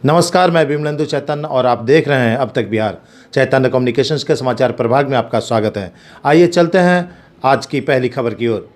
नमस्कार, मैं विमलेंदु चैतन्य और आप देख रहे हैं अब तक बिहार। चैतन्य कम्युनिकेशंस के समाचार प्रभाग में आपका स्वागत है। आइए चलते हैं आज की पहली खबर की ओर।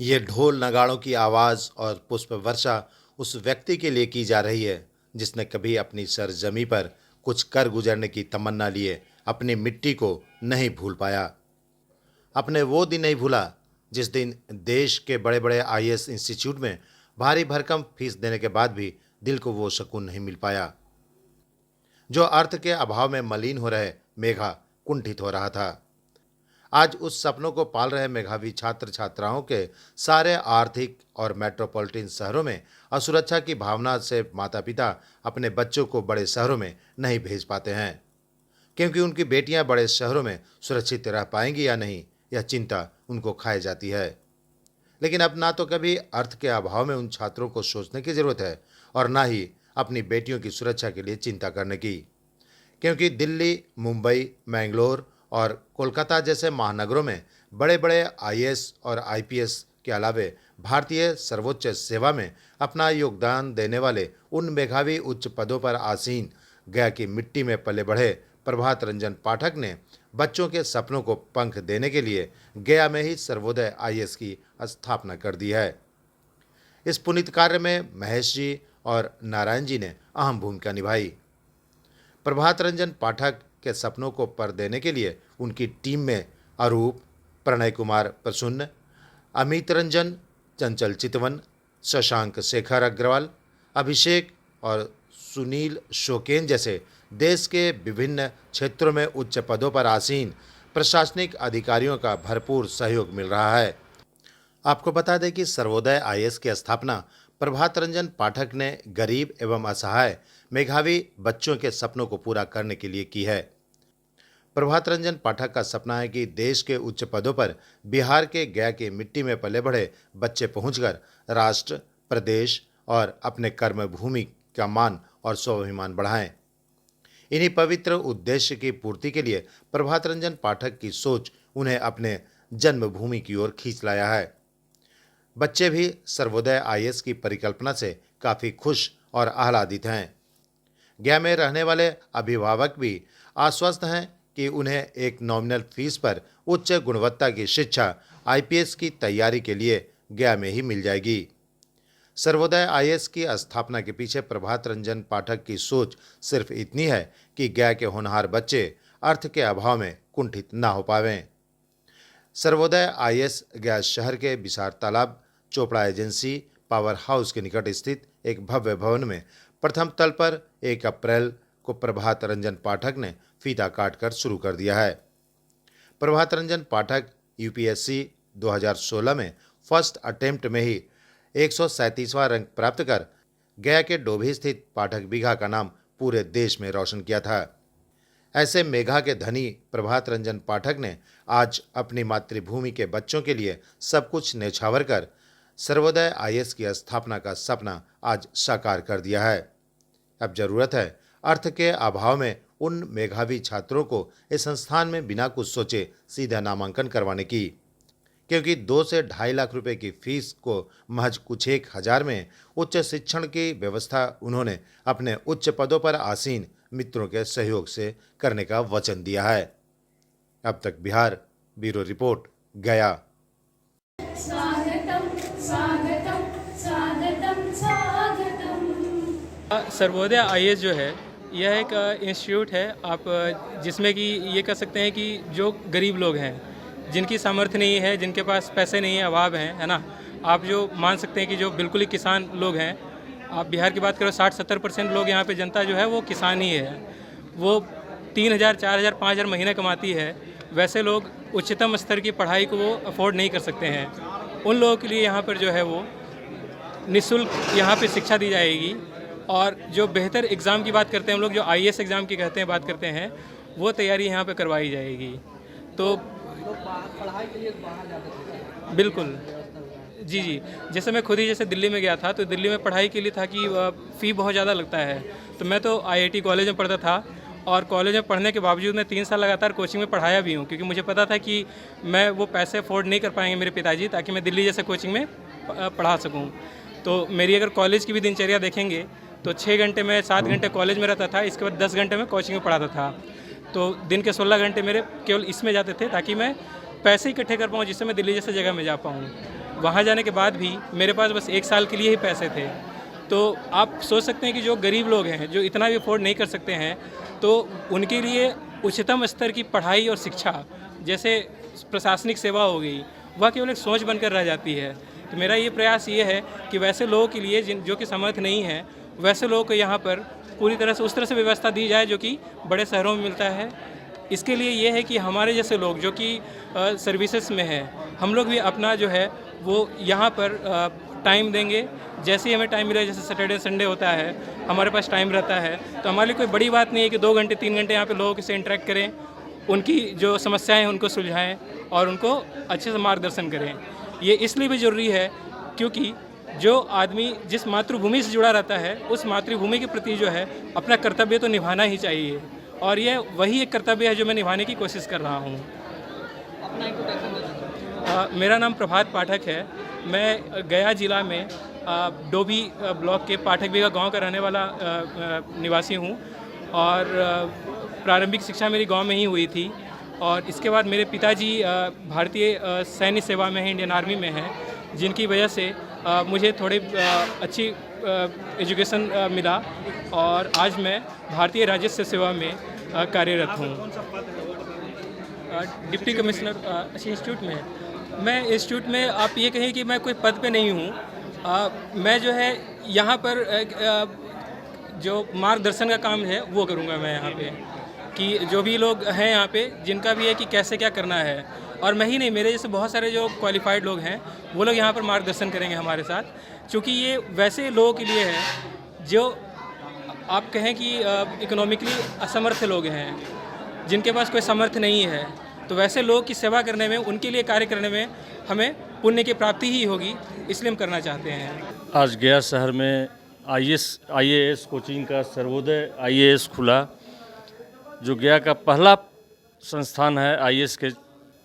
ये ढोल नगाड़ों की आवाज़ और पुष्प वर्षा उस व्यक्ति के लिए की जा रही है जिसने कभी अपनी सरजमी पर कुछ कर गुजरने की तमन्ना लिए अपनी मिट्टी को नहीं भूल पाया। अपने वो दिन नहीं भूला जिस दिन देश के बड़े बड़े आईएएस इंस्टीट्यूट में भारी भरकम फीस देने के बाद भी दिल को वो सुकून नहीं मिल पाया जो अर्थ के अभाव में मलिन हो रहे मेघा कुंठित हो रहा था। आज उस सपनों को पाल रहे मेधावी छात्र छात्राओं के सारे आर्थिक और मेट्रोपॉलिटन शहरों में असुरक्षा की भावना से माता पिता अपने बच्चों को बड़े शहरों में नहीं भेज पाते हैं क्योंकि उनकी बेटियां बड़े शहरों में सुरक्षित रह पाएंगी या नहीं, यह चिंता उनको खाई जाती है। लेकिन अब ना तो कभी अर्थ के अभाव में उन छात्रों को सोचने की जरूरत है और ना ही अपनी बेटियों की सुरक्षा के लिए चिंता करने की, क्योंकि दिल्ली, मुंबई, मैंगलोर और कोलकाता जैसे महानगरों में बड़े बड़े आईएएस और आईपीएस के अलावे भारतीय सर्वोच्च सेवा में अपना योगदान देने वाले उन मेधावी उच्च पदों पर आसीन गया की मिट्टी में पले बढ़े प्रभात रंजन पाठक ने बच्चों के सपनों को पंख देने के लिए गया में ही सर्वोदय आईएएस की स्थापना कर दी है। इस पुनीत कार्य में महेश जी और नारायण जी ने अहम भूमिका निभाई। प्रभात रंजन पाठक के सपनों को पर देने के लिए उनकी टीम में अरूप, प्रणय कुमार प्रसन्न, अमित रंजन, चंचल चितवन, शशांक शेखर अग्रवाल, अभिषेक और सुनील शोकेन जैसे देश के विभिन्न क्षेत्रों में उच्च पदों पर आसीन प्रशासनिक अधिकारियों का भरपूर सहयोग मिल रहा है। आपको बता दें कि सर्वोदय आईएएस की स्थापना प्रभात रंजन पाठक ने गरीब एवं असहाय मेधावी बच्चों के सपनों को पूरा करने के लिए की है। प्रभात रंजन पाठक का सपना है कि देश के उच्च पदों पर बिहार के गया की मिट्टी में पले बढ़े बच्चे पहुंचकर राष्ट्र, प्रदेश और अपने कर्म भूमि का मान और स्वाभिमान बढ़ाएं। इन्हीं पवित्र उद्देश्य की पूर्ति के लिए प्रभात रंजन पाठक की सोच उन्हें अपने जन्मभूमि की ओर खींच लाया है। बच्चे भी सर्वोदय आईएएस की परिकल्पना से काफ़ी खुश और आह्लादित हैं। गया में रहने वाले अभिभावक भी आश्वस्त हैं कि उन्हें एक नॉमिनल फीस पर उच्च गुणवत्ता की शिक्षा आईपीएस की तैयारी के लिए गया में ही मिल जाएगी। सर्वोदय आईएएस की स्थापना के पीछे प्रभात रंजन पाठक की सोच सिर्फ इतनी है कि गया के होनहार बच्चे अर्थ के अभाव में कुंठित ना हो पावें। सर्वोदय आईएएस गया शहर के विशाल तालाब चोपड़ा एजेंसी पावर हाउस के निकट स्थित एक भव्य भवन में प्रथम तल पर 1 अप्रैल को प्रभात रंजन पाठक ने फीता काटकर शुरू कर दिया है। प्रभात रंजन पाठक यूपीएससी 2016 में फर्स्ट अटेम्प्ट में ही 137वां रैंक प्राप्त कर गया के डोभी स्थित पाठक बीघा का नाम पूरे देश में रोशन किया था। ऐसे मेघा के धनी प्रभात रंजन पाठक ने आज अपनी मातृभूमि के बच्चों के लिए सब कुछ न्यौछावर कर सर्वोदय आईएएस की स्थापना का सपना आज साकार कर दिया है। अब जरूरत है अर्थ के अभाव में उन मेधावी छात्रों को इस संस्थान में बिना कुछ सोचे सीधा नामांकन करवाने की, क्योंकि 2 से 2.5 लाख रुपए की फीस को महज कुछ 1,000 में उच्च शिक्षण की व्यवस्था उन्होंने अपने उच्च पदों पर आसीन मित्रों के सहयोग से करने का वचन दिया है। अब तक बिहार ब्यूरो रिपोर्ट, गया। स्वागतम स्वागतम सर्वोदय आईएएस जो है यह एक इंस्टीट्यूट है आप जिसमें कि ये कह सकते हैं कि जो गरीब लोग हैं, जिनकी सामर्थ्य नहीं है, जिनके पास पैसे नहीं है, अभाव है ना। आप जो मान सकते हैं कि जो बिल्कुल ही किसान लोग हैं, आप बिहार की बात करो 60-70% लोग यहाँ पे जनता जो है वो किसान ही है। वो 3,000, 4,000, 5,000 महीने कमाती है। वैसे लोग उच्चतम स्तर की पढ़ाई को वो अफोर्ड नहीं कर सकते हैं। उन लोगों के लिए यहाँ पर जो है वो निःशुल्क यहाँ पे शिक्षा दी जाएगी। और जो बेहतर एग्ज़ाम की बात करते हैं हम लोग, जो आईएएस एग्ज़ाम की कहते हैं, बात करते हैं, वो तैयारी यहाँ पे करवाई जाएगी। तो पढ़ाई के लिए बाहर जाते थे। बिल्कुल जी जी। जैसे मैं खुद ही जैसे दिल्ली में गया था, तो दिल्ली में पढ़ाई के लिए था कि फ़ी बहुत ज़्यादा लगता है। तो मैं तो आईआईटी कॉलेज में पढ़ता था, और कॉलेज में पढ़ने के बावजूद मैं 3 साल लगातार कोचिंग में पढ़ाया भी हूँ, क्योंकि मुझे पता था कि मैं वो पैसे अफोर्ड नहीं कर पाएंगे मेरे पिताजी, ताकि मैं दिल्ली जैसे कोचिंग में पढ़ा सकूँ। तो मेरी अगर कॉलेज की भी दिनचर्या देखेंगे तो 6 घंटे में 7 घंटे कॉलेज में रहता था, इसके बाद 10 घंटे में कोचिंग में पढ़ाता था। तो दिन के 16 घंटे मेरे केवल इसमें जाते थे, ताकि मैं पैसे इकट्ठे कर पाऊँ, जिससे मैं दिल्ली जैसे जगह में जा पाऊँ। वहाँ जाने के बाद भी मेरे पास बस 1 साल के लिए ही पैसे थे। तो आप सोच सकते हैं कि जो गरीब लोग हैं, जो इतना भी अफोर्ड नहीं कर सकते हैं, तो उनके लिए उच्चतम स्तर की पढ़ाई और शिक्षा, जैसे प्रशासनिक सेवा हो गई, वह केवल एक सोच बनकर रह जाती है। तो मेरा ये प्रयास ये है कि वैसे लोगों के लिए जो कि सामर्थ्य नहीं है, वैसे लोगों को यहाँ पर पूरी तरह से उस तरह से व्यवस्था दी जाए जो कि बड़े शहरों में मिलता है। इसके लिए ये है कि हमारे जैसे लोग जो कि सर्विसेज में हैं, हम लोग भी अपना जो है वो यहाँ पर टाइम देंगे। जैसे ही हमें टाइम मिले, जैसे सैटरडे संडे होता है, हमारे पास टाइम रहता है, तो हमारे लिए कोई बड़ी बात नहीं है कि 2 घंटे 3 घंटे यहाँ पे लोगों से इंटरेक्ट करें, उनकी जो समस्याएं हैं उनको सुलझाएं और उनको अच्छे से मार्गदर्शन करें। ये इसलिए भी ज़रूरी है क्योंकि जो आदमी जिस मातृभूमि से जुड़ा रहता है, उस मातृभूमि के प्रति जो है अपना कर्तव्य तो निभाना ही चाहिए, और ये वही एक कर्तव्य है जो मैं निभाने की कोशिश कर रहा हूँ। अपना इंट्रोडक्शन दे दीजिए। मेरा नाम प्रभात पाठक है। मैं गया ज़िला में डोभी ब्लॉक के पाठक बिगा गांव का रहने वाला निवासी हूं, और प्रारंभिक शिक्षा मेरी गांव में ही हुई थी। और इसके बाद मेरे पिताजी भारतीय सैन्य सेवा में हैं, इंडियन आर्मी में हैं, जिनकी वजह से मुझे थोड़ी अच्छी एजुकेशन मिला, और आज मैं भारतीय राजस्व सेवा में कार्यरत हूँ। डिप्टी कमिश्नर इंस्टीट्यूट में। मैं इंस्टीट्यूट में आप ये कहें कि मैं कोई पद पे नहीं हूँ। मैं जो है यहाँ पर जो मार्गदर्शन का काम है वो करूँगा मैं यहाँ पे, कि जो भी लोग हैं यहाँ पे, जिनका भी है कि कैसे क्या करना है। और मैं ही नहीं, मेरे जैसे बहुत सारे जो क्वालिफाइड लोग हैं वो लोग यहाँ पर मार्गदर्शन करेंगे हमारे साथ, क्योंकि ये वैसे लोगों के लिए है जो आप कहें कि इकोनॉमिकली असमर्थ लोग हैं, जिनके पास कोई सामर्थ्य नहीं है। तो वैसे लोगों की सेवा करने में, उनके लिए कार्य करने में हमें पुण्य की प्राप्ति ही होगी, इसलिए हम करना चाहते हैं। आज गया शहर में आईएएस कोचिंग का सर्वोदय आईएएस खुला, जो गया का पहला संस्थान है आईएएस के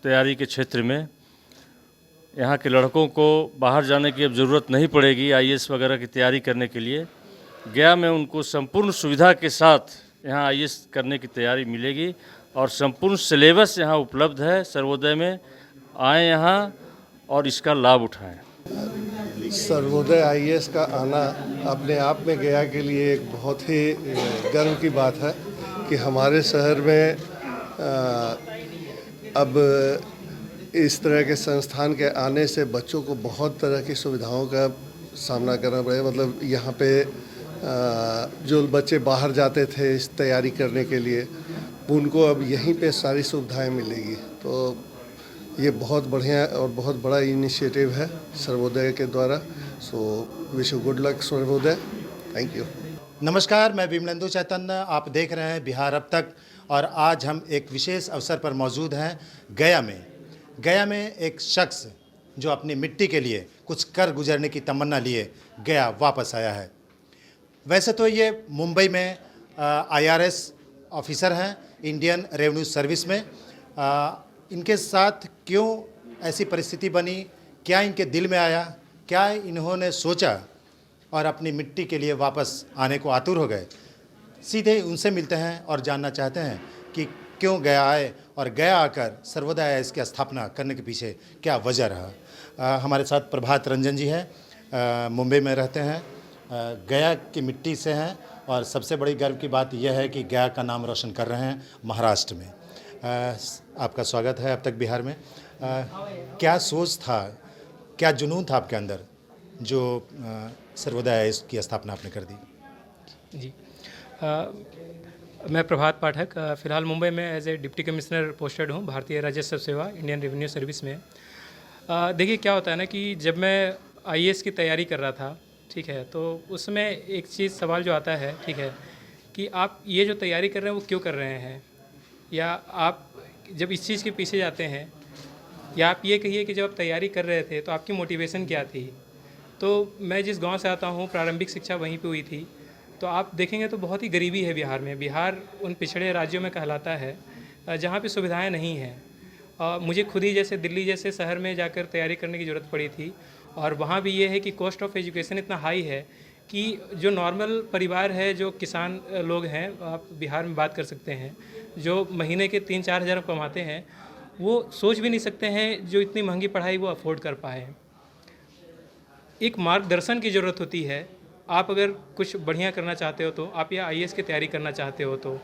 तैयारी के क्षेत्र में। यहाँ के लड़कों को बाहर जाने की अब ज़रूरत नहीं पड़ेगी आईएएस वगैरह की तैयारी करने के लिए। गया में उनको संपूर्ण सुविधा के साथ यहाँ आईएएस करने की तैयारी मिलेगी, और संपूर्ण सिलेबस यहाँ उपलब्ध है सर्वोदय में। आए यहाँ और इसका लाभ उठाएं। सर्वोदय आईएएस का आना अपने आप में गया के लिए एक बहुत ही गर्व की बात है कि हमारे शहर में अब इस तरह के संस्थान के आने से बच्चों को बहुत तरह की सुविधाओं का सामना करना पड़ेगा। मतलब यहाँ पे जो बच्चे बाहर जाते थे इस तैयारी करने के लिए, उनको अब यहीं पे सारी सुविधाएं मिलेगी। तो ये बहुत बढ़िया और बहुत बड़ा इनिशिएटिव है सर्वोदय के द्वारा। So wish you good luck Sarvodaya. Thank you. नमस्कार, मैं विमलेंदु चैतन्य, आप देख रहे हैं बिहार अब तक। और आज हम एक विशेष अवसर पर मौजूद हैं गया में। गया में एक शख्स जो अपनी मिट्टी के लिए कुछ कर गुजरने की तमन्ना लिए गया वापस आया है। वैसे तो ये मुंबई में IRS ऑफिसर हैं, इंडियन रेवेन्यू सर्विस में। इनके साथ क्यों ऐसी परिस्थिति बनी, क्या इनके दिल में आया, क्या इन्होंने सोचा और अपनी मिट्टी के लिए वापस आने को आतुर हो गए, सीधे उनसे मिलते हैं और जानना चाहते हैं कि क्यों गया आए और गया आकर सर्वोदय आईएएस की स्थापना करने के पीछे क्या वजह रहा। हमारे साथ प्रभात रंजन जी हैं, मुंबई में रहते हैं, गया की मिट्टी से हैं और सबसे बड़ी गर्व की बात यह है कि गया का नाम रोशन कर रहे हैं महाराष्ट्र में। आपका स्वागत है अब तक बिहार में। क्या सोच था, क्या जुनून था आपके अंदर जो सर्वोदय आईएएस की स्थापना आपने कर दी? जी मैं प्रभात पाठक फ़िलहाल मुंबई में as a deputy commissioner posted हूँ भारतीय राजस्व सेवा इंडियन रेवेन्यू सर्विस में। देखिए क्या होता है ना कि जब मैं आईएएस की तैयारी कर रहा था, ठीक है, तो उसमें एक चीज़ सवाल जो आता है, ठीक है, कि आप ये जो तैयारी कर रहे हैं वो क्यों कर रहे हैं, या आप जब इस चीज़ के पीछे जाते हैं, या आप ये कहिए कि जब आप तैयारी कर रहे थे तो आपकी मोटिवेशन क्या थी। तो मैं जिस गांव से आता हूं प्रारंभिक शिक्षा वहीं पे हुई थी। तो आप देखेंगे तो बहुत ही गरीबी है बिहार में। बिहार उन पिछड़े राज्यों में कहलाता है जहां पे सुविधाएं नहीं हैं। मुझे खुद ही जैसे दिल्ली जैसे शहर में जाकर तैयारी करने की ज़रूरत पड़ी थी, और वहाँ भी ये है कि कॉस्ट ऑफ एजुकेशन इतना हाई है कि जो नॉर्मल परिवार है, जो किसान लोग हैं, आप बिहार में बात कर सकते हैं, जो महीने के 3-4 हज़ार कमाते हैं, वो सोच भी नहीं सकते हैं जो इतनी महंगी पढ़ाई वो अफोर्ड कर पाए। एक मार्गदर्शन की ज़रूरत होती है। आप अगर कुछ बढ़िया करना चाहते हो तो आप या आईएएस की तैयारी करना चाहते हो तो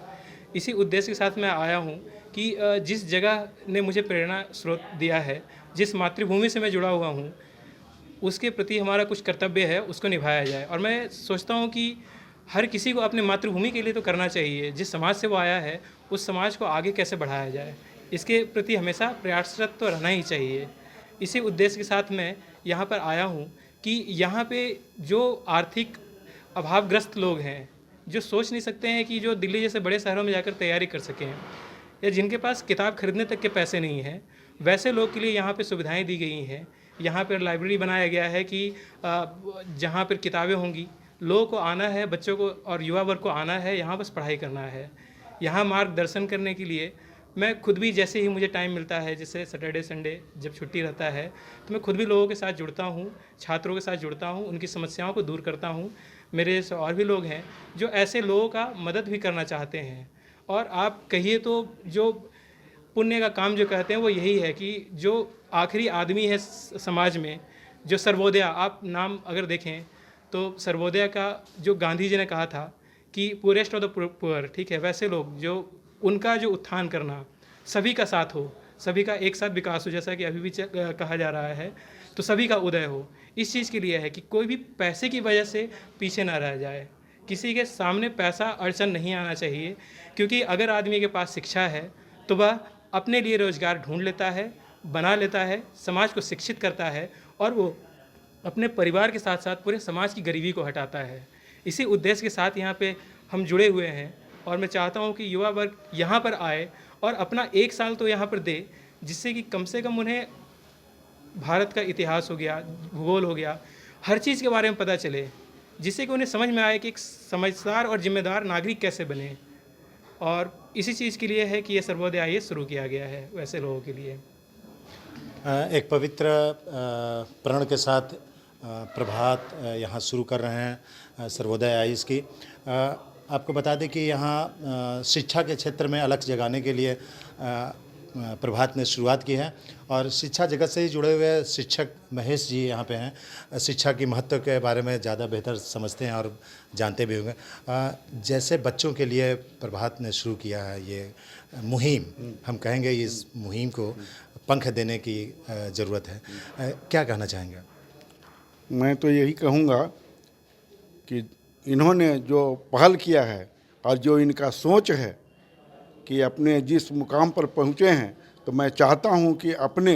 इसी उद्देश्य के साथ मैं आया हूँ कि जिस जगह ने मुझे प्रेरणा स्रोत दिया है, जिस मातृभूमि से मैं जुड़ा हुआ हूँ, उसके प्रति हमारा कुछ कर्तव्य है, उसको निभाया जाए। और मैं सोचता हूँ कि हर किसी को अपने मातृभूमि के लिए तो करना चाहिए। जिस समाज से वो आया है उस समाज को आगे कैसे बढ़ाया जाए, इसके प्रति हमेशा प्रयासरत तो रहना ही चाहिए। इसी उद्देश्य के साथ मैं यहाँ पर आया हूँ कि यहाँ पे जो आर्थिक अभावग्रस्त लोग हैं, जो सोच नहीं सकते हैं कि जो दिल्ली जैसे बड़े शहरों में जाकर तैयारी कर सकें, या जिनके पास किताब खरीदने तक के पैसे नहीं हैं, वैसे लोग के लिए यहाँ पे सुविधाएं दी गई हैं। यहाँ पर लाइब्रेरी बनाया गया है कि जहाँ पर किताबें होंगी, लोगों को आना है, बच्चों को और युवा वर्ग को आना है, यहाँ बस पढ़ाई करना है। यहाँ मार्गदर्शन करने के लिए मैं खुद भी, जैसे ही मुझे टाइम मिलता है, जैसे सैटरडे संडे जब छुट्टी रहता है, तो मैं खुद भी लोगों के साथ जुड़ता हूँ, छात्रों के साथ जुड़ता हूँ, उनकी समस्याओं को दूर करता हूँ। मेरे जैसे और भी लोग हैं जो ऐसे लोगों का मदद भी करना चाहते हैं। और आप कहिए तो जो पुण्य का काम जो कहते हैं वो यही है कि जो आखिरी आदमी है समाज में, जो सर्वोदय, आप नाम अगर देखें तो सर्वोदय का जो गांधी जी ने कहा था कि पुअरेस्ट ऑफ द पुअर, ठीक है, वैसे लोग जो उनका जो उत्थान करना, सभी का साथ हो, सभी का एक साथ विकास हो, जैसा कि अभी भी कहा जा रहा है, तो सभी का उदय हो। इस चीज़ के लिए है कि कोई भी पैसे की वजह से पीछे ना रह जाए। किसी के सामने पैसा अड़चन नहीं आना चाहिए, क्योंकि अगर आदमी के पास शिक्षा है तो वह अपने लिए रोज़गार ढूंढ लेता है, बना लेता है, समाज को शिक्षित करता है, और वो अपने परिवार के साथ साथ पूरे समाज की गरीबी को हटाता है। इसी उद्देश्य के साथ यहाँ पे हम जुड़े हुए हैं, और मैं चाहता हूँ कि युवा वर्ग यहाँ पर आए और अपना 1 साल तो यहाँ पर दे, जिससे कि कम से कम उन्हें भारत का इतिहास हो गया, भूगोल हो गया, हर चीज़ के बारे में पता चले, जिससे कि उन्हें समझ में आए कि एक समझदार और जिम्मेदार नागरिक कैसे बने। और इसी चीज़ के लिए है कि ये सर्वोदय आईएएस शुरू किया गया है वैसे लोगों के लिए। एक पवित्र प्रण के साथ प्रभात यहाँ शुरू कर रहे हैं सर्वोदय आईएएस की। आपको बता दें कि यहाँ शिक्षा के क्षेत्र में अलख जगाने के लिए प्रभात ने शुरुआत की है, और शिक्षा जगत से ही जुड़े हुए शिक्षक महेश जी यहाँ पे हैं। शिक्षा की महत्व के बारे में ज़्यादा बेहतर समझते हैं और जानते भी होंगे। जैसे बच्चों के लिए प्रभात ने शुरू किया है ये मुहिम, हम कहेंगे इस मुहिम को पंख देने की ज़रूरत है, क्या कहना चाहेंगे? मैं तो यही कहूँगा कि इन्होंने जो पहल किया है और जो इनका सोच है कि अपने जिस मुकाम पर पहुँचे हैं, तो मैं चाहता हूँ कि अपने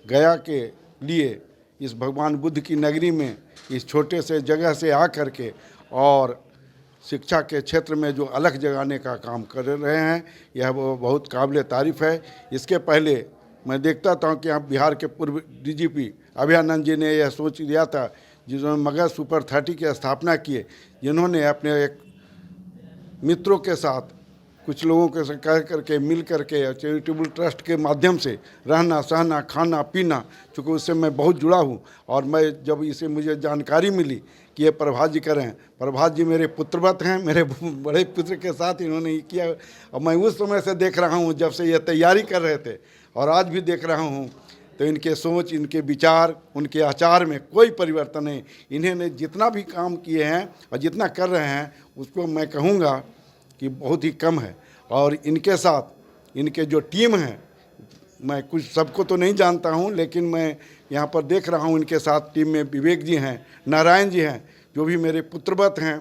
गया के लिए इस भगवान बुद्ध की नगरी में इस छोटे से जगह से आ कर के और शिक्षा के क्षेत्र में जो अलख जगाने का काम कर रहे हैं, यह वो बहुत काबिल तारीफ़ है। इसके पहले मैं देखता था कि यहाँ बिहार के पूर्व डीजीपी अभयानंद जी ने यह सोच लिया था, जिन्होंने मगध सुपर 30 की स्थापना किए, जिन्होंने अपने एक मित्रों के साथ कुछ लोगों के साथ कह करके मिल करके चैरिटेबल ट्रस्ट के माध्यम से रहना सहना खाना पीना, चूँकि उससे मैं बहुत जुड़ा हूँ। और मैं जब इसे मुझे जानकारी मिली कि ये प्रभात जी करें, प्रभात जी मेरे पुत्रवत हैं, मेरे बड़े पुत्र के साथ इन्होंने किया। और मैं उस समय से देख रहा हूँ जब से ये तैयारी कर रहे थे, और आज भी देख रहा हूँ। तो इनके सोच, इनके विचार, उनके आचार में कोई परिवर्तन नहीं। इन्होंने जितना भी काम किए हैं और जितना कर रहे हैं उसको मैं कहूँगा कि बहुत ही कम है। और इनके साथ इनके जो टीम है, मैं कुछ सबको तो नहीं जानता हूँ, लेकिन मैं यहाँ पर देख रहा हूँ इनके साथ टीम में विवेक जी हैं, नारायण जी हैं, जो भी मेरे पुत्रवत हैं,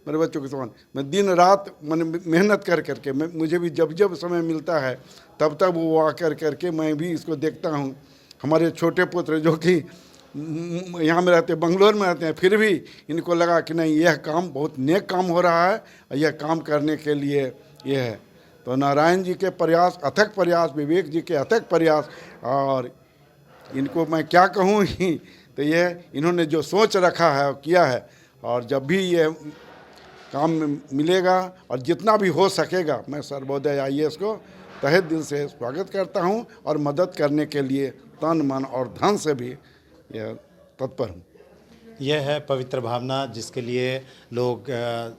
मेरे बच्चों के समान। मैं दिन रात मेहनत कर करके मुझे भी जब जब समय मिलता है तब तब वो आकर करके मैं भी इसको देखता हूँ। हमारे छोटे पुत्र जो कि यहाँ में रहते, बंगलोर में रहते हैं, फिर भी इनको लगा कि नहीं, यह काम बहुत नेक काम हो रहा है और यह काम करने के लिए यह है। तो नारायण जी के प्रयास, अथक प्रयास, विवेक जी के अथक प्रयास, और इनको मैं क्या कहूँ ही, तो यह इन्होंने जो सोच रखा है और किया है, और जब भी ये काम मिलेगा और जितना भी हो सकेगा, मैं सर्वोदय IAS को तहे दिल से स्वागत करता हूं और मदद करने के लिए तन मन और धन से भी यह तत्पर हूं। यह है पवित्र भावना जिसके लिए लोग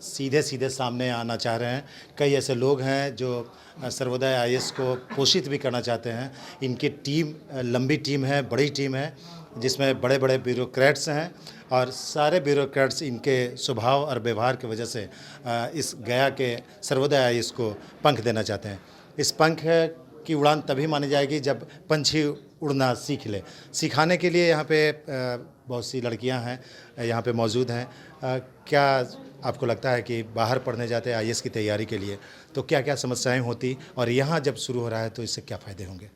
सीधे सीधे सामने आना चाह रहे हैं। कई ऐसे लोग हैं जो सर्वोदय IAS को पोषित भी करना चाहते हैं। इनकी टीम लंबी टीम है, बड़ी टीम है, जिसमें बड़े बड़े ब्यूरोक्रेट्स हैं, और सारे ब्यूरोक्रेट्स इनके स्वभाव और व्यवहार की वजह से इस गया के सर्वोदय IAS को पंख देना चाहते हैं। इस पंख की उड़ान तभी मानी जाएगी जब पंछी उड़ना सीख ले। सिखाने के लिए यहाँ पे बहुत सी लड़कियाँ हैं यहाँ पे मौजूद हैं। क्या आपको लगता है कि बाहर पढ़ने जाते हैं IAS की तैयारी के लिए तो क्या क्या समस्याएं होती, और यहाँ जब शुरू हो रहा है तो इससे क्या फ़ायदे होंगे?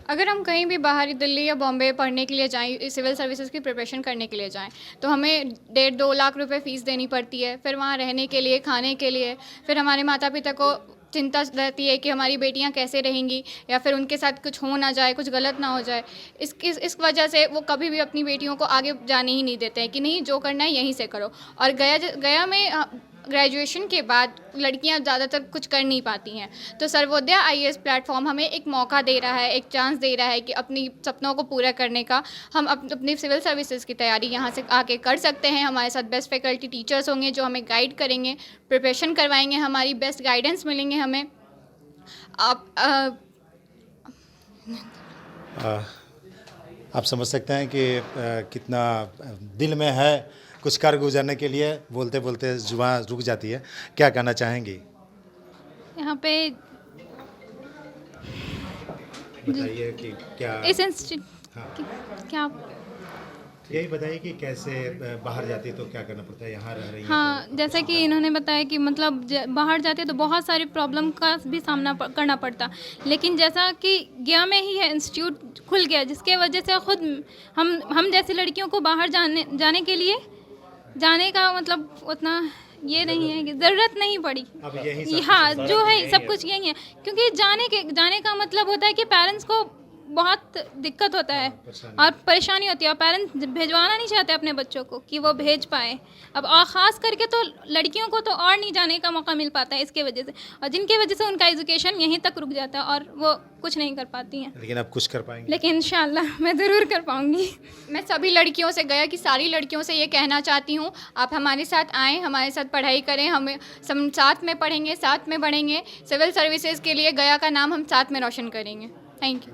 अगर हम कहीं भी बाहरी दिल्ली या बॉम्बे पढ़ने के लिए जाएं, सिविल सर्विसेज की प्रिपरेशन करने के लिए जाएं, तो हमें 1.5-2 लाख रुपए फ़ीस देनी पड़ती है। फिर वहाँ रहने के लिए, खाने के लिए, फिर हमारे माता पिता को चिंता रहती है कि हमारी बेटियां कैसे रहेंगी, या फिर उनके साथ कुछ हो ना जाए, कुछ गलत ना हो जाए। इस वजह से वो कभी भी अपनी बेटियों को आगे जाने ही नहीं देते हैं कि नहीं, जो करना है यहीं से करो। और गया में ग्रेजुएशन के बाद लड़कियां ज़्यादातर कुछ कर नहीं पाती हैं, तो सर्वोदय IAS प्लेटफॉर्म हमें एक मौका दे रहा है, एक चांस दे रहा है कि अपनी सपनों को पूरा करने का। हम अपनी सिविल सर्विसेज की तैयारी यहाँ से आके कर सकते हैं। हमारे साथ बेस्ट फैकल्टी टीचर्स होंगे जो हमें गाइड करेंगे, प्रिपरेशन करवाएंगे, हमारी बेस्ट गाइडेंस मिलेंगे हमें। आप समझ सकते हैं कि कितना दिल में है कुछ कर गुजरने के लिए। बोलते बोलते जुबान रुक जाती है। क्या कहना चाहेंगी? यहाँ पे बताइए कि क्या इस इंस्टीट्यूट क्या यही बताइए कि कैसे बाहर जाती है तो क्या करना पड़ता है, यहाँ रह रही है हाँ, जैसे कि इन्होंने बताया कि मतलब बाहर जाते तो बहुत सारी प्रॉब्लम का भी सामना करना पड़ता, लेकिन जैसा कि गया में ही है इंस्टीट्यूट खुल गया, जिसके वजह से खुद हम जैसी लड़कियों को बाहर जाने के लिए जाने का मतलब उतना ये नहीं है कि ज़रूरत नहीं पड़ी। अब यही हाँ, जो है सब कुछ यही है, क्योंकि जाने का मतलब होता है कि पेरेंट्स को बहुत दिक्कत होता है और परेशानी होती है, और पेरेंट्स भेजवाना नहीं चाहते अपने बच्चों को कि वो भेज पाए। अब और ख़ास करके तो लड़कियों को तो और नहीं जाने का मौका मिल पाता है इसके वजह से, और जिनके वजह से उनका एजुकेशन यहीं तक रुक जाता है और वो कुछ नहीं कर पाती हैं। लेकिन अब कुछ कर पाएंगे? लेकिन इंशाल्लाह मैं ज़रूर कर पाऊँगी। मैं सभी लड़कियों से, गया की सारी लड़कियों से ये कहना चाहती हूँ, आप हमारे साथ आएँ, हमारे साथ पढ़ाई करें, हमें साथ में पढ़ेंगे, साथ में बढ़ेंगे। सिविल सर्विसेज के लिए गया का नाम हम साथ में रोशन करेंगे। Thank you.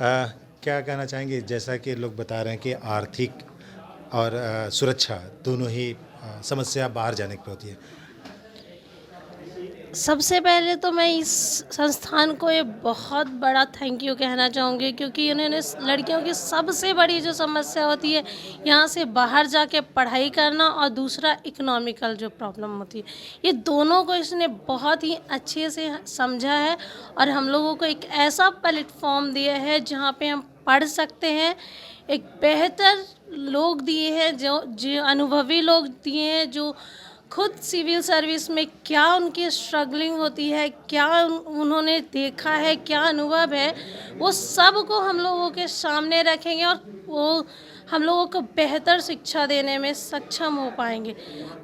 क्या कहना चाहेंगे? जैसा कि लोग बता रहे हैं कि आर्थिक और सुरक्षा दोनों ही समस्या बाहर जाने की होती है। सबसे पहले तो मैं इस संस्थान को ये बहुत बड़ा थैंक यू कहना चाहूँगी, क्योंकि उन्होंने लड़कियों की सबसे बड़ी जो समस्या होती है यहाँ से बाहर जाके पढ़ाई करना, और दूसरा इकोनॉमिकल जो प्रॉब्लम होती है, ये दोनों को इसने बहुत ही अच्छे से समझा है और हम लोगों को एक ऐसा प्लेटफॉर्म दिया है जहाँ पे हम पढ़ सकते हैं। एक बेहतर लोग दिए हैं, जो अनुभवी लोग दिए हैं, जो खुद सिविल सर्विस में क्या उनकी स्ट्रगलिंग होती है, क्या उन्होंने देखा है, क्या अनुभव है, वो सब को हम लोगों के सामने रखेंगे और वो हम लोगों को बेहतर शिक्षा देने में सक्षम हो पाएंगे।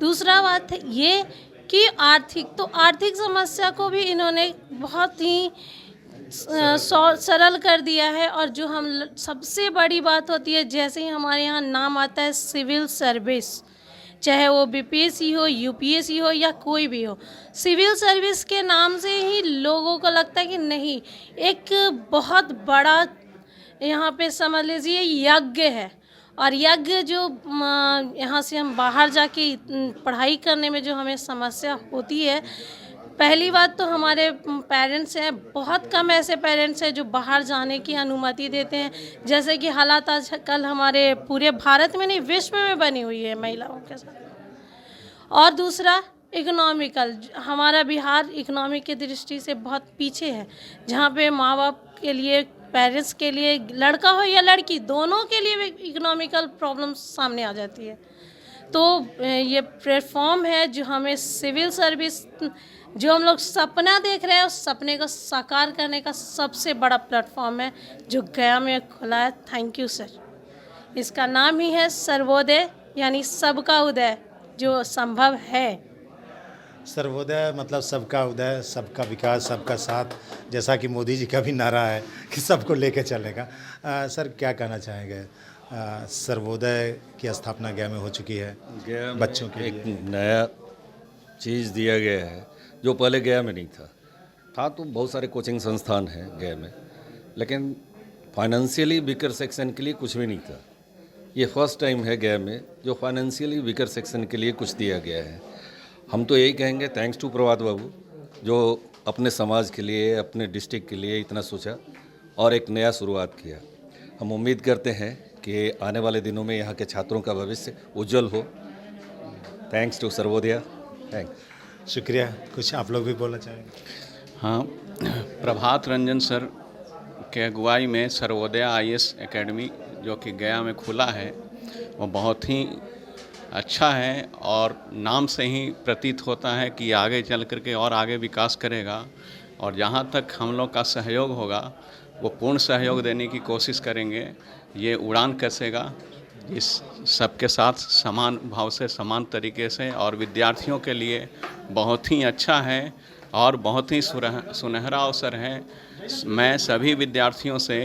दूसरा बात है ये कि आर्थिक समस्या को भी इन्होंने बहुत ही सरल कर दिया है। और जो हम सबसे बड़ी बात होती है, जैसे ही हमारे यहाँ नाम आता है सिविल सर्विस, चाहे वो BPSC हो, UPSC हो या कोई भी हो, सिविल सर्विस के नाम से ही लोगों को लगता है कि नहीं, एक बहुत बड़ा यहाँ पे समझ लीजिए यज्ञ है। और यज्ञ जो यहाँ से हम बाहर जाके पढ़ाई करने में जो हमें समस्या होती है, पहली बात तो हमारे पेरेंट्स हैं, बहुत कम ऐसे पेरेंट्स हैं जो बाहर जाने की अनुमति देते हैं, जैसे कि हालात आजकल हमारे पूरे भारत में नहीं विश्व में बनी हुई है महिलाओं के साथ। और दूसरा इकोनॉमिकल, हमारा बिहार इकोनॉमी की दृष्टि से बहुत पीछे है, जहाँ पे माँ बाप के लिए, पेरेंट्स के लिए, लड़का हो या लड़की, दोनों के लिए इकोनॉमिकल प्रॉब्लम सामने आ जाती है। तो ये प्लेटफॉर्म है जो हमें सिविल सर्विस, जो हम लोग सपना देख रहे हैं, उस सपने को साकार करने का सबसे बड़ा प्लेटफॉर्म है जो गया में खुला है। Thank you sir. इसका नाम ही है सर्वोदय, यानी सबका उदय, जो संभव है। सर्वोदय मतलब सबका उदय, सबका विकास, सबका साथ, जैसा कि मोदी जी का भी नारा है कि सबको लेके चलेगा। सर क्या कहना चाहेंगे? सर्वोदय की स्थापना गया में हो चुकी है, गया में बच्चों के एक लिए नया चीज़ दिया गया है जो पहले गया में नहीं था तो बहुत सारे कोचिंग संस्थान हैं गया में, लेकिन फाइनेंशियली वीकर सेक्शन के लिए कुछ भी नहीं था। ये फर्स्ट टाइम है गया में जो फाइनेंशियली वीकर सेक्शन के लिए कुछ दिया गया है। हम तो यही कहेंगे थैंक्स टू प्रभात बाबू जो अपने समाज के लिए, अपने डिस्ट्रिक्ट के लिए इतना सोचा और एक नया शुरुआत किया। हम उम्मीद करते हैं कि आने वाले दिनों में यहाँ के छात्रों का भविष्य उज्जवल हो। Thanks to Sarvodaya. थैंक्स। शुक्रिया। कुछ आप लोग भी बोलना चाहेंगे? हाँ, प्रभात रंजन सर के अगुवाई में सर्वोदय आईएएस एकेडमी जो कि गया में खुला है, वो बहुत ही अच्छा है और नाम से ही प्रतीत होता है कि आगे चल कर के और आगे विकास करेगा। और जहाँ तक हम लोग का सहयोग होगा वो पूर्ण सहयोग देने की कोशिश करेंगे। ये उड़ान कसेगा इस सबके साथ समान भाव से, समान तरीके से, और विद्यार्थियों के लिए बहुत ही अच्छा है और बहुत ही सुनहरा अवसर है। मैं सभी विद्यार्थियों से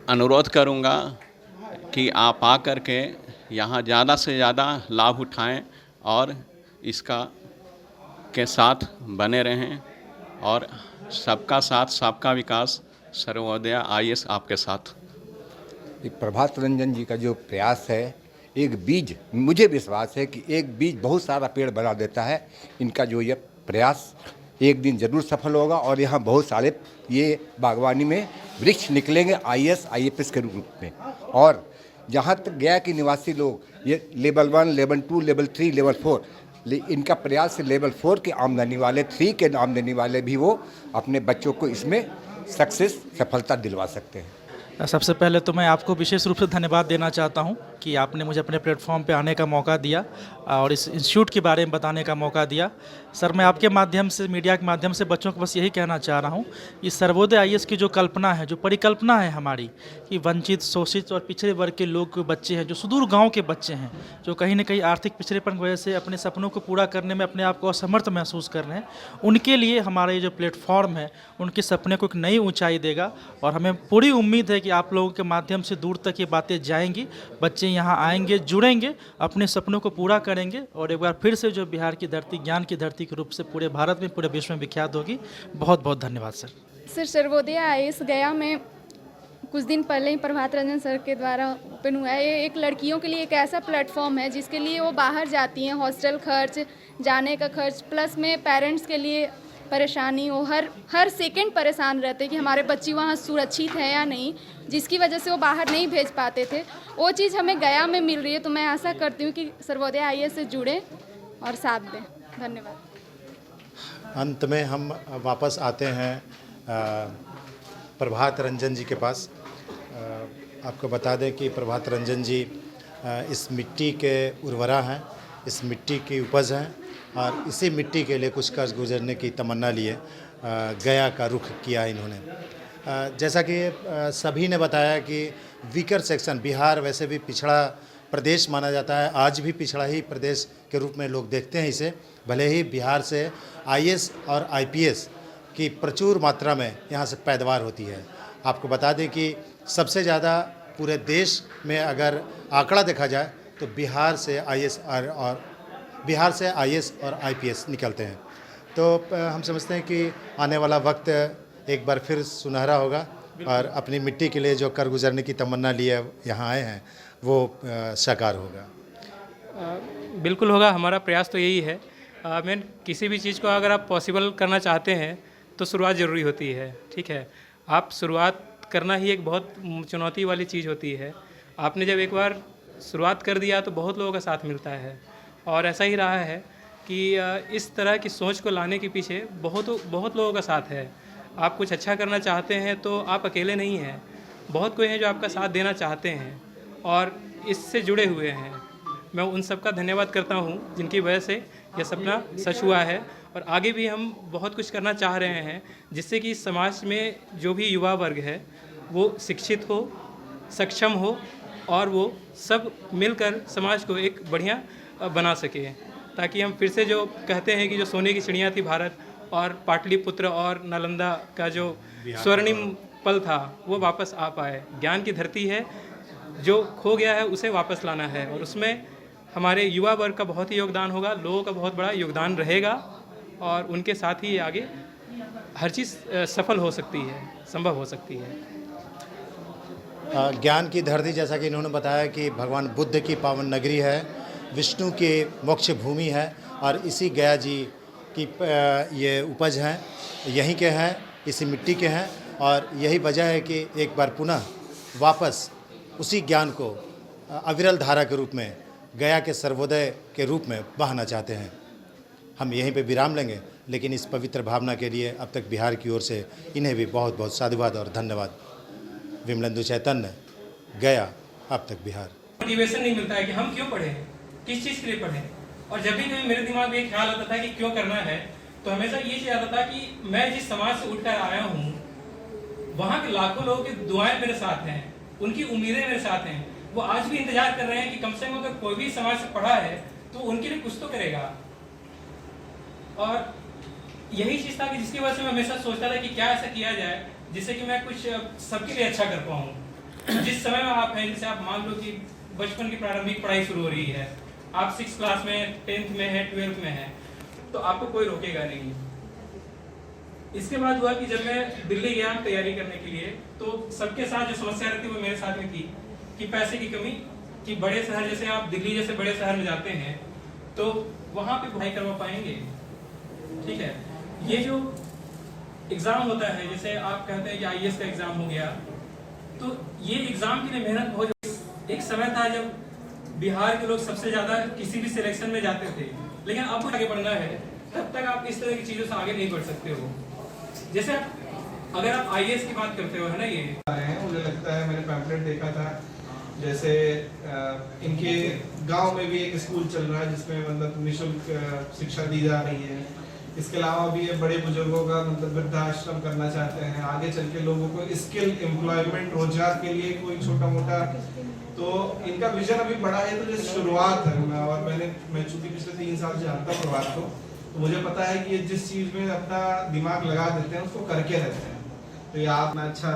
अनुरोध करूंगा कि आप आकर के यहाँ ज़्यादा से ज़्यादा लाभ उठाएं और इसका के साथ बने रहें। और सबका साथ, सबका विकास, सर्वोदय आईएएस आपके साथ। एक प्रभात रंजन जी का जो प्रयास है, एक बीज, मुझे विश्वास है कि एक बीज बहुत सारा पेड़ बना देता है। इनका जो ये प्रयास एक दिन ज़रूर सफल होगा और यहाँ बहुत सारे ये बागवानी में वृक्ष निकलेंगे आईएएस आईएफएस के रूप में। और जहाँ तक गया के निवासी लोग ये लेवल 1, लेवल 2, लेवल 3, लेवल 4, इनका प्रयास से लेवल 4 के आमदनी वाले, 3 के आमदनी वाले भी वो अपने बच्चों को इसमें सफलता दिलवा सकते हैं। सबसे पहले तो मैं आपको विशेष रूप से धन्यवाद देना चाहता हूं कि आपने मुझे अपने प्लेटफॉर्म पे आने का मौका दिया और इस इंस्टीट्यूट के बारे में बताने का मौका दिया। सर मैं आपके माध्यम से, मीडिया के माध्यम से बच्चों को बस यही कहना चाह रहा हूं कि सर्वोदय आईएएस की जो कल्पना है, जो परिकल्पना है हमारी, कि वंचित, शोषित और पिछड़े वर्ग के लोग के बच्चे हैं, जो सुदूर गाँव के बच्चे हैं, जो कहीं ना कहीं आर्थिक पिछड़ेपन की वजह से अपने सपनों को पूरा करने में अपने आप को असमर्थ महसूस कर रहे हैं, उनके लिए हमारा ये जो प्लेटफॉर्म है उनके सपने को एक नई ऊंचाई देगा। और हमें पूरी उम्मीद है कि आप लोगों के माध्यम से दूर तक ये बातें जाएंगी, बच्चे यहाँ आएंगे, जुड़ेंगे, अपने सपनों को पूरा करेंगे और एक बार फिर से जो बिहार की धरती ज्ञान की धरती के रूप से पूरे भारत में, पूरे विश्व में विख्यात होगी। बहुत बहुत धन्यवाद सर। सर सर्वोदय आईएएस गया में कुछ दिन पहले ही प्रभात रंजन सर के द्वारा ओपन हुआ है। ये एक लड़कियों के लिए एक ऐसा प्लेटफॉर्म है जिसके लिए वो बाहर जाती हैं, हॉस्टल खर्च, जाने का खर्च, प्लस में पेरेंट्स के लिए परेशानी हो, हर सेकंड परेशान रहते कि हमारे बच्ची वहाँ सुरक्षित है या नहीं, जिसकी वजह से वो बाहर नहीं भेज पाते थे। वो चीज़ हमें गया में मिल रही है, तो मैं आशा करती हूँ कि सर्वोदय आईएएस से जुड़ें और साथ दें। धन्यवाद। अंत में हम वापस आते हैं प्रभात रंजन जी के पास। आपको बता दें कि प्रभात रंजन जी इस मिट्टी के उर्वरा हैं, इस मिट्टी की उपज हैं और इसी मिट्टी के लिए कुछ कर्ज गुजरने की तमन्ना लिए गया का रुख किया इन्होंने। जैसा कि सभी ने बताया कि वीकर सेक्शन, बिहार वैसे भी पिछड़ा प्रदेश माना जाता है, आज भी पिछड़ा ही प्रदेश के रूप में लोग देखते हैं इसे। भले ही बिहार से आईएएस और आईपीएस की प्रचुर मात्रा में यहाँ से पैदावार होती है। आपको बता दें कि सबसे ज़्यादा पूरे देश में अगर आंकड़ा देखा जाए तो बिहार से आईएएस और आईपीएस निकलते हैं। तो हम समझते हैं कि आने वाला वक्त एक बार फिर सुनहरा होगा और अपनी मिट्टी के लिए जो कर गुजरने की तमन्ना लिए यहाँ आए हैं वो साकार होगा? बिल्कुल होगा, हमारा प्रयास तो यही है। मैं किसी भी चीज़ को अगर आप पॉसिबल करना चाहते हैं तो शुरुआत ज़रूरी होती है, ठीक है। आप शुरुआत करना ही एक बहुत चुनौती वाली चीज़ होती है। आपने जब एक बार शुरुआत कर दिया तो बहुत लोगों का साथ मिलता है, और ऐसा ही रहा है कि इस तरह की सोच को लाने के पीछे बहुत लोगों का साथ है। आप कुछ अच्छा करना चाहते हैं तो आप अकेले नहीं हैं, बहुत कोई हैं जो आपका साथ देना चाहते हैं और इससे जुड़े हुए हैं। मैं उन सब का धन्यवाद करता हूँ जिनकी वजह से यह सपना सच हुआ है, और आगे भी हम बहुत कुछ करना चाह रहे हैं जिससे कि समाज में जो भी युवा वर्ग है वो शिक्षित हो, सक्षम हो, और वो सब मिलकर समाज को एक बढ़िया बना सके, ताकि हम फिर से जो कहते हैं कि जो सोने की चिड़िया थी भारत, और पाटलिपुत्र और नालंदा का जो स्वर्णिम पल था वो वापस आ पाए। ज्ञान की धरती है, जो खो गया है उसे वापस लाना है, और उसमें हमारे युवा वर्ग का बहुत ही योगदान होगा, लोगों का बहुत बड़ा योगदान रहेगा, और उनके साथ ही आगे हर चीज़ सफल हो सकती है, संभव हो सकती है। ज्ञान की धरती, जैसा कि इन्होंने बताया कि भगवान बुद्ध की पावन नगरी है, विष्णु की मोक्ष भूमि है, और इसी गया जी की ये उपज हैं, यहीं के हैं, इसी मिट्टी के हैं, और यही वजह है कि एक बार पुनः वापस उसी ज्ञान को अविरल धारा के रूप में, गया के सर्वोदय के रूप में बहाना चाहते हैं। हम यहीं पे विराम लेंगे, लेकिन इस पवित्र भावना के लिए अब तक बिहार की ओर से इन्हें भी बहुत बहुत साधुवाद और धन्यवाद। विमलेंदु चैतन्य, गया, अब तक बिहार। मोटिवेशन नहीं मिलता है कि हम क्यों पढ़ें, किस चीज़ के लिए पढ़ें, और जब भी कभी मेरे दिमाग में ख्याल आता था कि क्यों करना है, तो हमेशा ये चीज़ आता था कि मैं जिस समाज से उठकर आया हूँ वहाँ के लाखों लोगों की दुआएं मेरे साथ हैं, उनकी उम्मीदें मेरे साथ हैं। वो आज भी इंतजार कर रहे हैं कि कम से कम अगर कोई भी समाज से पढ़ा है तो उनके लिए कुछ तो करेगा। और यही चीज़ था कि जिसकी वजह से मैं हमेशा सोचता था कि क्या ऐसा किया जाए जिससे कि मैं कुछ सबके लिए अच्छा कर पाऊँ। जिस समय में आप हैं, जैसे आप मान लो कि बचपन की प्रारंभिक पढ़ाई शुरू हो रही है, आप 6th क्लास में, 10th में है, 12th में है, तो आपको कोई रोकेगा नहीं। इसके बाद हुआ कि जब मैं दिल्ली गया तैयारी करने के लिए, तो सबके साथ जो समस्या रहती वो मेरे साथ में थी कि पैसे की कमी, कि बड़े शहर, जैसे आप दिल्ली जैसे बड़े शहर में जाते हैं तो वहाँ पे पढ़ाई करवा पाएंगे, ठीक है। ये जो एग्ज़ाम होता है, जैसे आप कहते हैं कि IAS का एग्ज़ाम हो गया, तो ये एग्ज़ाम के लिए मेहनत बहुत। एक समय था जब बिहार के लोग सबसे ज़्यादा किसी भी सिलेक्शन में जाते थे, लेकिन अब आगे बढ़ना है, तब तक आप इस तरह की चीज़ों से आगे नहीं बढ़ सकते हो। जैसे अगर आप IAS की बात करते हो, है ना, ये मुझे लगता है मैंने पैम्पलेट देखा था, जैसे इनके गांव में भी एक स्कूल चल रहा है जिसमें मतलब निःशुल्क शिक्षा दी जा रही है। इसके अलावा भी ये बड़े बुजुर्गों का मतलब वृद्धाश्रम करना चाहते हैं, आगे चल के लोगों को स्किल एम्प्लॉयमेंट, रोजगार के लिए कोई छोटा मोटा, तो इनका विजन अभी बड़ा है। तो जो शुरुआत है, और मैं चूंकि पिछले 3 साल से जानता हूँ प्रभात को, तो मुझे पता है कि ये जिस चीज़ में अपना दिमाग लगा देते हैं उसको करके रहते हैं। तो ये आपना अच्छा,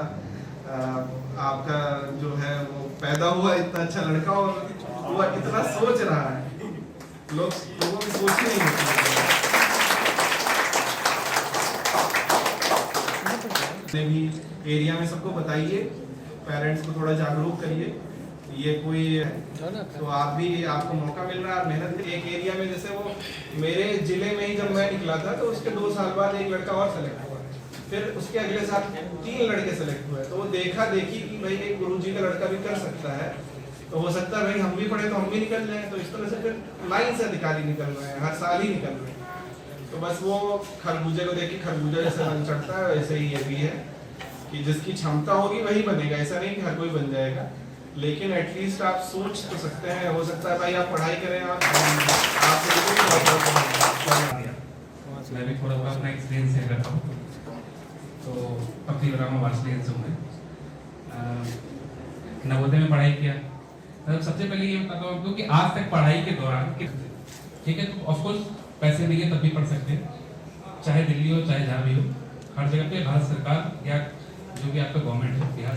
आपका जो है वो पैदा हुआ इतना अच्छा लड़का, और वो इतना सोच रहा है, लोगों की सोच ही नहीं होती। भी एरिया में सबको बताइए, पेरेंट्स को थोड़ा जागरूक करिए, ये कोई तो आप भी, आपको मौका मिल रहा है मेहनत। एक एरिया में जैसे वो मेरे जिले में ही जब मैं निकला था तो उसके 2 साल बाद एक लड़का और सेलेक्ट हुआ, फिर उसके अगले साल 3 लड़के सेलेक्ट हुए। तो वो देखा देखी कि भाई एक गुरुजी का लड़का भी कर सकता है, तो हो सकता है भाई हम भी पढ़े तो हम भी निकल जाए। तो इस तरह से फिर लाइन से अधिकारी निकल रहे हैं, हर साल ही निकल रहे हैं। तो बस वो खरबूजे को देख के खरबूजा जैसे रंग चढ़ता है, वैसे ही ये भी है कि जिसकी क्षमता होगी वही बनेगा। ऐसा नहीं कि हर कोई बन जाएगा, लेकिन एटलीस्ट आप सोच तो सकते हैं। हो सकता है भाई आप पढ़ाई करें, मैं भी थोड़ा थोड़ा अपना एक्सपीरियंस शेयर करता हूँ। तो अपनी रामा वार्षिक में नवोदय में पढ़ाई किया। मतलब सबसे पहले ये बताता हूँ आपको कि आज तक पढ़ाई के दौरान, ठीक है, तो ऑफकोर्स पैसे नहीं है तब भी पढ़ सकते हैं, चाहे दिल्ली हो चाहे जहाँ भी हो, हर जगह पे भारत सरकार या जो भी आपका गवर्नमेंट है, बिहार